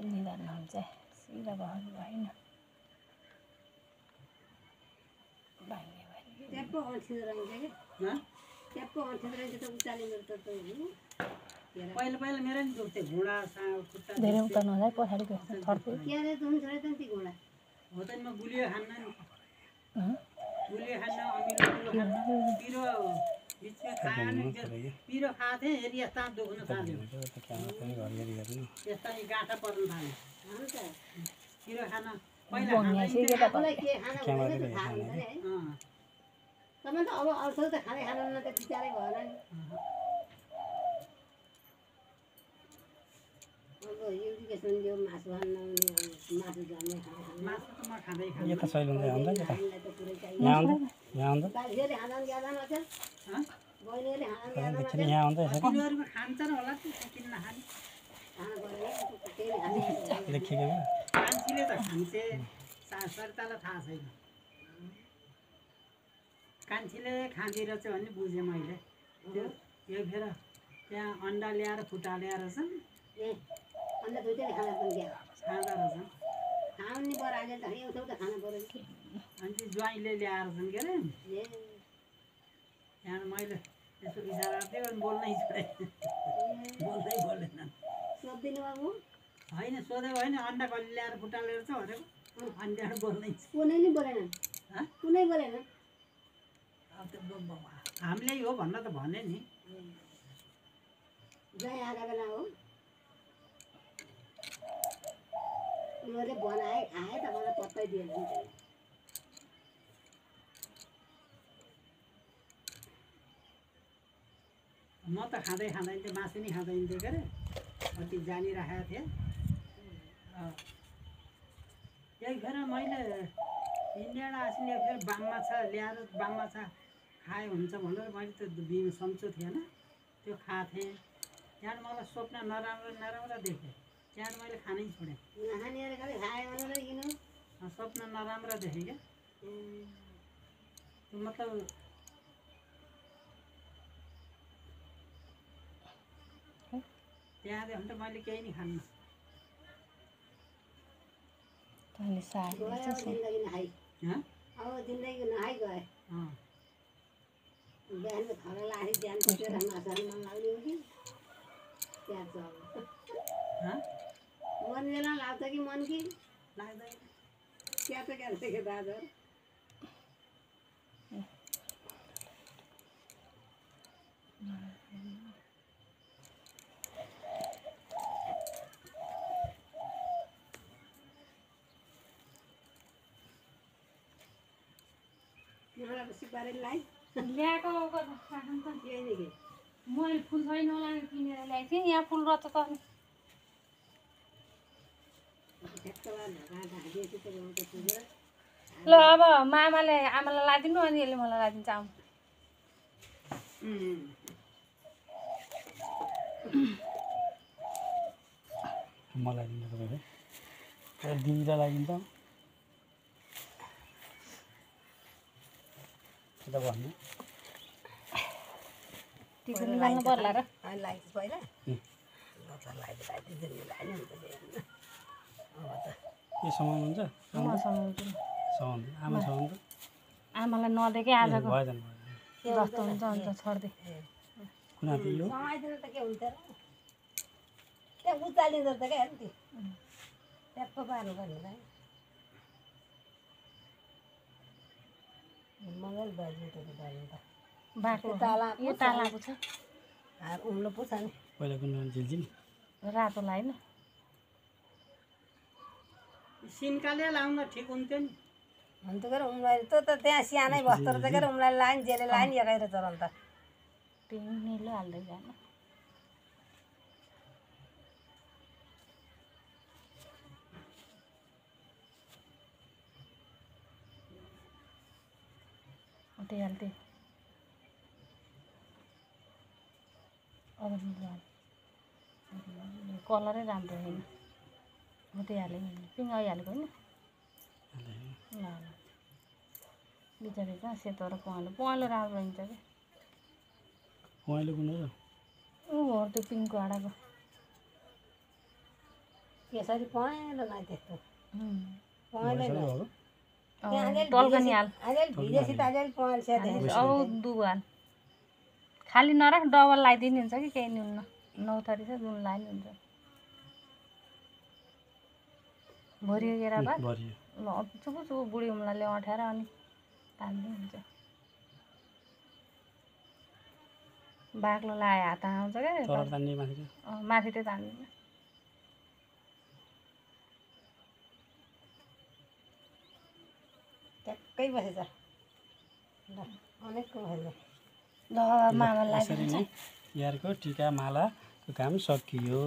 निदान हुन्छ सिधा भयो भएन ट्याप्पो अल्छिँदो रहेछ कि ट्याप्पो अल्छिँदो रहेछ त उचाले मेरो त पहिला पहिला मेरो नि दुख्थ्यो घुँडा खुट्टा धेरै उता नजाए पछाडि गएछ थर्को के अरे तुम छोडे त ती घोडा हो त म गुलियो खान्न नि गुलियो खान्न अमिलो खान्न पिरो बिचमा खायो नि पिरो खाएको थिएँ हेरि यस्ता दुख्न थाल्यो यस्ता गाँठा पर्न थाल्यो पिरो खान पहिला मलाई के खाना भनेको त थाहा हुन्छ नि है तपाईँ त अब अल्छौ त खाँदै खानुहुन्न त बिचारै भएन नि अब एजुकेसन दियो मासु खान्न मासु जान्ने मासु त म खाँदै खाँदैन यो त सैलुङले आउँदा नि त हामीलाई त पुरै चाहियो यहाँ आउँदा यहाँ आउँदा बालीले खाँदा नि ज्यादा नचेल बहिनीले खाँदा नि ज्यादा एकछिन नचेल यहाँ आउँदा यसरी तिनीहरूमा खान्छन् होला किन नखाने खानु पऱ्यो त्यही खाने लेखिएको क्या मान्छेले त खान्छे सरितालाई थाहा छैन कान्छीले खाँदिरहेछ भन्ने बुझेँ मैले त्यो यो फेर त्यहाँ अन्डा ल्याएर फुटा ल्याएर चाहिँ ए अन्त दुइटै खाना पनि क्या खाँदा रहेछन् खानु नि पऱ्यो अहिले त एउटै त खानु पऱ्यो कि अनि चाहिँ ज्वाइँले ल्याएर छन् के अरे ए त्यहाँबाट मैले यसो इसारा दियो अनि बोल्नै छोडेँ बोल्दै बोलेन सोधिदिनु बाबु होइन सोधेको होइन अन्डा कहिले ल्याएर फुटा ल्याएर छ भनेको अनि त्यहाँबाट बोल्नै कुनै नि बोलेन कुनै बोलेन अब त हामीले हो भन्न त भने नि जय आएको बेला हो उनीहरूले बनाए खाए तपाईँलाई पत्तै दिएन म त खाँदै खाँदैन थिएँ मासु नि खाँदैन थिएँ के अरे अति जानिराखेको थिएँ त्यही फेर मैले इन्डियाबाट आसिन फेरि बाम माछा ल्याएर बाम माछा खायो हुन्छ भनेर मैले त सन्चो थिएन त्यो खाएको थिएँ त्यहाँबाट मलाई स्वप्न नराम्रो नराम्रो देखेँ त्यहाँबाट मैले खानै छोडेँ नखानेहरू खालि खायो भनेर किन स्वप्न नराम्रो देखेँ क्या मतलब त्यहाँदेखि त मैले केही नि खान्न तैँले साग गयो अब जिन्दगी नखाइ अब जिन्दगी नखाइ गयो बिहान त खरा लाखी बिहान कुटेर माछाहरू मन लाग्ने हो कि प्याज मन बेला लाग्छ कि मन कि लाग्दैन क्या त क्या देख्यो दाजु ल्याएको मैले फुल छैन नलागे किनेर ल्याएको थिएँ यहाँ फुल रहेछ त अनि ल अब मामाले आमालाई लाइदिनु अनि यसले मलाई लाइदिन्छ आउनु मलाई दिन्छ तपाईँले दिदीलाई लागिन्छ त भन्नु टिफिन लानु पर्ला र लाग्छ पहिला के समाउनु हुन्छ मसँग समाउनु आमा समाउनु आमालाई नदेकै आजको भएन जस्तो हुन्छ अन्त छोड्दै कुन हात यो समाइदिनु त के हुन्छ र त्यहाँ उचालिँदो त क्या त्यो ट्याप्प पार्नु पर्ने त मजाले बाजे त बाटो ताला यो तालाको छ उम्लो पो छ नि पहिला कुन झिल्झिल रातोलाई होइन सिन्काले लाउन ठिक हुन्थ्यो नि हुन त गएर उम्लाई त त्यहाँ सानै बस्दो रहेछ के उम्लाई लाइन जेले लाइन एकाइर चलाउनु त पिङ्गले हाल्दै जानु हाल्दै अब कलरै राम्रो होइन म त्यही हालेँ नि पिङ आइहालेको होइन ल ल बिचरा कहाँ सेतो र पहेँलो राम्रो हुन्छ क्या पहेँलो कुन हो ऊ हो त्यो पिङको हाडाको यसरी पहेँलो नै त्यस्तो पहेँलो भइसक्यो नै बाबु टल्कनी हाल अलिअलि भिजेसी त अलिअलि पहेँलो छ अब दुवाल खाली नराख डबल लगाइदिने हुन्छ कि केही नि हुन्न 9 थरी छ जुन लाइन हुन्छ भरियो गेरा भात भरियो ल चुपु चुपु बुढी उमलाले अँठ्याएर अनि तान्दै हुन्छ बाक्लो लाए हात आउँछ क्या तल तान्ने माथि माथि चाहिँ तान्दिनँ ट्याक्कै बसेछ ल अनेकको भएछ ल मामालाई यसरी नै तिहारको टिका मालाको काम सकियो